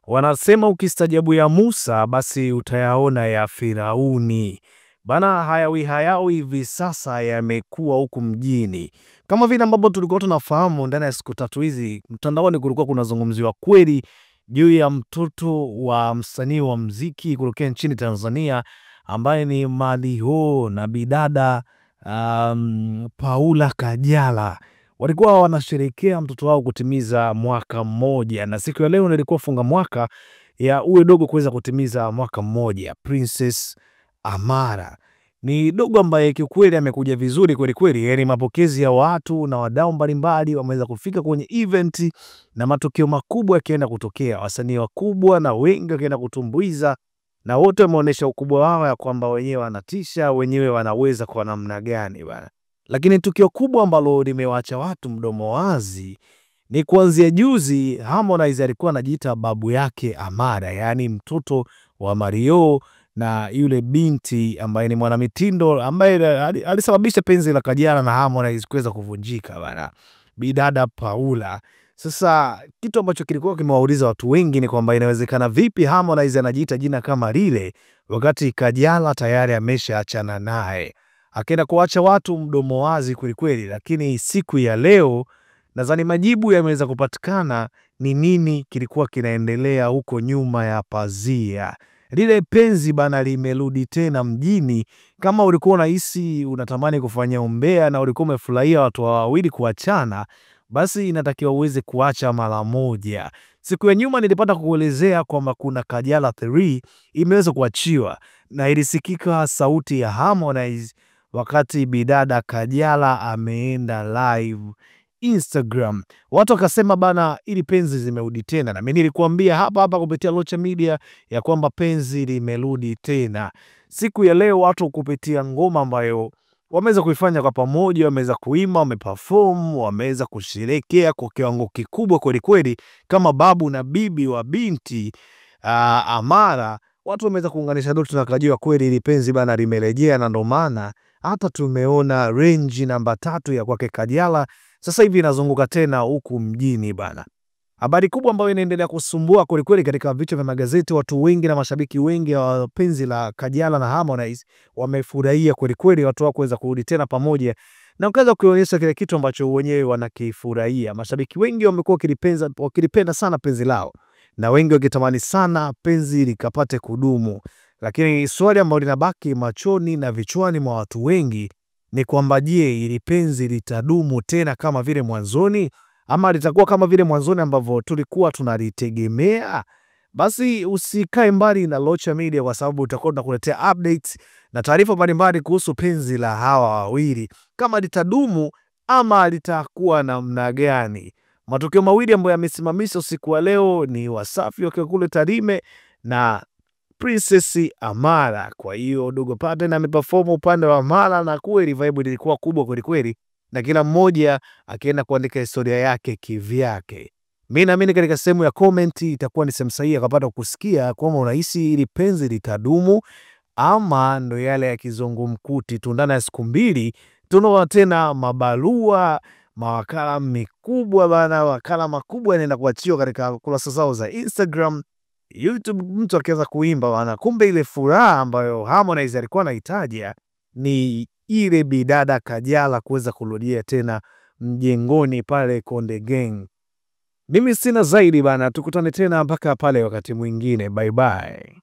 Wanasema ukistajabu ya Musa basi utayaona ya Firauni. Bana, hayawi hivi sasa yamekuwa huku mjini. Kama vile ambavyo tulikuwa tunafahamu, ndani ya siku tatu hizi mtandaoni kulikuwa kunazungumziwa kweli juu ya mtoto wa msanii wa muziki kutokea nchini Tanzania ambaye ni Mario na bidada Paula Kajala. Walikuwa wanasherehekea mtoto wao kutimiza mwaka mmoja, na siku ya leo nilikuwa funga mwaka ya uwe dogo kuweza kutimiza mwaka mmoja. Princess Amara ni dogo ambaye kiukweli amekuja vizuri kweli kweli, yani mapokezi ya watu na wadau mbalimbali wameweza kufika kwenye event na matokeo makubwa yakienda kutokea, wasanii wakubwa na wengi wakienda kutumbuiza, na wote wameonyesha ukubwa wao ya kwamba wenyewe wanatisha, wenyewe wanaweza kwa namna gani bana. Lakini tukio kubwa ambalo limewaacha watu mdomo wazi ni kuanzia juzi Harmonize alikuwa anajiita babu yake Amara, yani mtoto wa Mario na yule binti ambaye ni mwanamitindo ambaye alisababisha penzi la Kajala na Harmonize kuweza kuvunjika bana, bidada Paula. Sasa kitu ambacho kilikuwa kimewauliza watu wengi ni kwamba inawezekana vipi Harmonize anajiita jina kama lile wakati Kajala tayari ameshaachana naye. Akaenda kuacha watu mdomo wazi kweli kweli, lakini siku ya leo nadhani majibu yameweza kupatikana ni nini kilikuwa kinaendelea huko nyuma ya pazia. Lile penzi bana limerudi tena mjini. Kama ulikuwa unahisi unatamani kufanya umbea na ulikuwa umefurahia watu wawili kuachana, basi inatakiwa uweze kuacha mara moja. Siku ya nyuma nilipata kuelezea kwamba kuna Kajala 3 imeweza kuachiwa na ilisikika sauti ya Harmonize wakati bidada Kajala ameenda live Instagram. Watu wakasema bana, ili penzi zimerudi tena, na mimi nilikuambia hapa kupitia Locha Media ya kwamba penzi limerudi tena. Siku ya leo watu kupitia ngoma ambayo wameweza kuifanya kwa pamoja, wameweza kuimba, wameperform, wameweza kusherehekea kwa kiwango kikubwa kweli kweli kama babu na bibi wa binti Amara. Watu wameweza kuunganisha doto na kujua kweli ili penzi bana limerejea, na ndo maana hata tumeona range namba 3 ya kwake Kajala sasa hivi inazunguka tena huku mjini bana. Habari kubwa ambayo inaendelea kusumbua kweli kweli katika vichwa vya magazeti, watu wengi na mashabiki wengi wa penzi la Kajala na Harmonize wamefurahia kweli kweli watu wao kuweza kurudi tena pamoja na ukaweza kuonyesha kile kitu ambacho wenyewe wanakifurahia. Mashabiki wengi wamekuwa wakilipenda sana penzi lao, na wengi wakitamani sana penzi likapate kudumu. Lakini swali ambalo linabaki machoni na vichwani mwa watu wengi ni kwamba je, ili penzi litadumu tena kama vile mwanzoni, ama litakuwa kama vile mwanzoni ambavyo tulikuwa tunalitegemea? Basi usikae mbali na Locha Media, kwa sababu utakuwa tunakuletea updates na taarifa mbalimbali kuhusu penzi la hawa wawili, kama litadumu ama litakuwa namna gani. Matukio mawili ambayo yamesimamisha usiku wa leo ni Wasafi wakiwa kule Tarime na Princess Amara. Kwa hiyo Dogo Paten ameperform upande wa Amara na kweli vibe ilikuwa kubwa kweli kweli, na kila mmoja akienda kuandika historia yake kivyake. Mimi naamini katika sehemu ya comment itakuwa ni sehemu sahihi akapata kusikia kwamba unahisi ili penzi litadumu ama ndo yale ya kizungumkuti tu. Ndani ya siku mbili tunaona tena mabarua, mawakala mikubwa bana, wakala makubwa yanaenda kuachiwa katika kurasa zao za Instagram, YouTube. Mtu akianza kuimba bana, kumbe ile furaha ambayo Harmonize alikuwa anahitaji ni ile bidada Kajala kuweza kurudia tena mjengoni pale Konde Gang. Mimi sina zaidi bana, tukutane tena mpaka pale wakati mwingine. Bye bye.